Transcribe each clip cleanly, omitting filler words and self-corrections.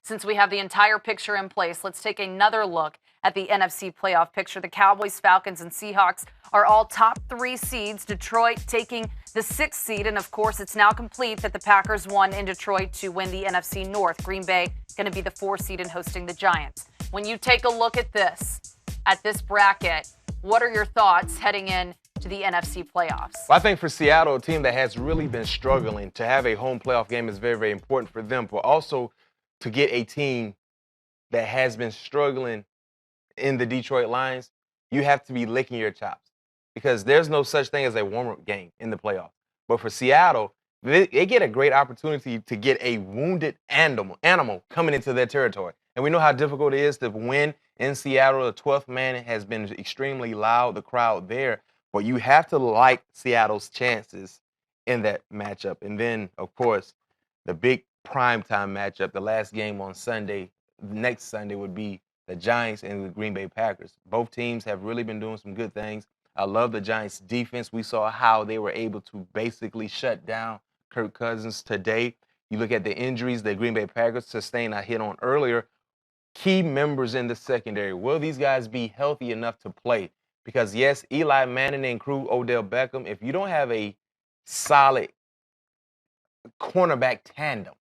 since we have the entire picture in place, let's take another look at the NFC playoff picture. The Cowboys, Falcons, and Seahawks are all top 3 seeds. Detroit taking the 6th seed. And of course, it's now complete that the Packers won in Detroit to win the NFC North. Green Bay going to be the 4th seed and hosting the Giants. When you take a look at this bracket, what are your thoughts heading in to the NFC playoffs? Well, I think for Seattle, a team that has really been struggling, to have a home playoff game is very, very important for them, but also to get a team that has been struggling in the Detroit Lions, you have to be licking your chops because there's no such thing as a warm-up game in the playoffs. But for Seattle, they get a great opportunity to get a wounded animal coming into their territory. And we know how difficult it is to win in Seattle. The 12th man has been extremely loud, the crowd there. But you have to like Seattle's chances in that matchup. And then, of course, the big primetime matchup, the last game on Sunday, next Sunday would be the Giants and the Green Bay Packers. Both teams have really been doing some good things. I love the Giants' defense. We saw how they were able to basically shut down Kirk Cousins today. You look at the injuries the Green Bay Packers sustained, I hit on earlier. Key members in the secondary. Will these guys be healthy enough to play? Because, yes, Eli Manning and crew, Odell Beckham, if you don't have a solid cornerback tandem,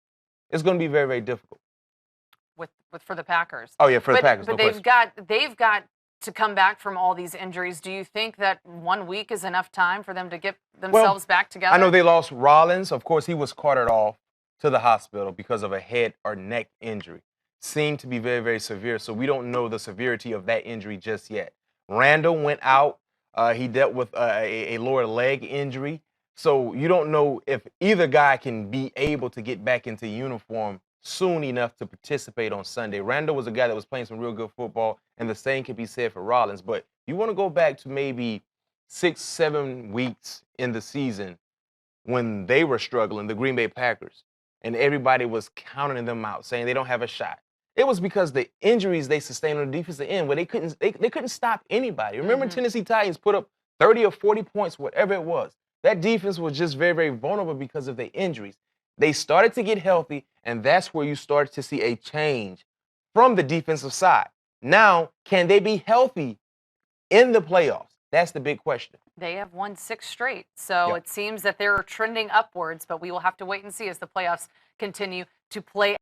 it's going to be very, very difficult. For the Packers. Oh, yeah, for the Packers. But they've got to come back from all these injuries. Do you think that 1 week is enough time for them to get themselves back together? I know they lost Rollins. Of course, he was carted off to the hospital because of a head or neck injury. Seemed to be very, very severe, so we don't know the severity of that injury just yet. Randall went out. He dealt with a lower leg injury. So you don't know if either guy can be able to get back into uniform soon enough to participate on Sunday. Randall was a guy that was playing some real good football, and the same can be said for Rollins. But you want to go back to maybe 6-7 weeks in the season when they were struggling, the Green Bay Packers, and everybody was counting them out, saying they don't have a shot. It was because the injuries they sustained on the defensive end, where they couldn't stop anybody. Remember, Tennessee Titans put up 30 or 40 points, whatever it was. That defense was just very, very vulnerable because of the injuries. They started to get healthy, and that's where you start to see a change from the defensive side. Now, can they be healthy in the playoffs? That's the big question. They have won 6 straight, so It seems that they're trending upwards, but we will have to wait and see as the playoffs continue to play